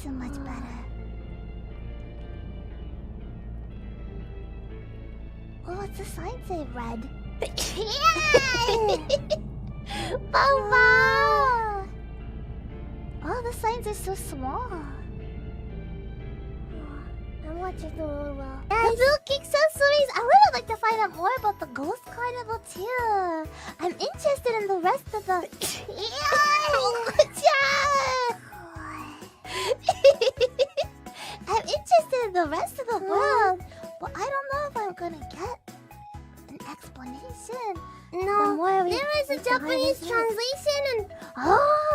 so much better. Oh, what's the sign say? Red. Wow! Oh, the signs are so small. I'm watching the world. The Milk accessories! I would like to find out more about the Ghost Carnival too. I'm interested in the rest of the... I'm interested in the rest of the world, but I don't know if I'm gonna get an explanation. No, there is a Japanese translation and... Oh!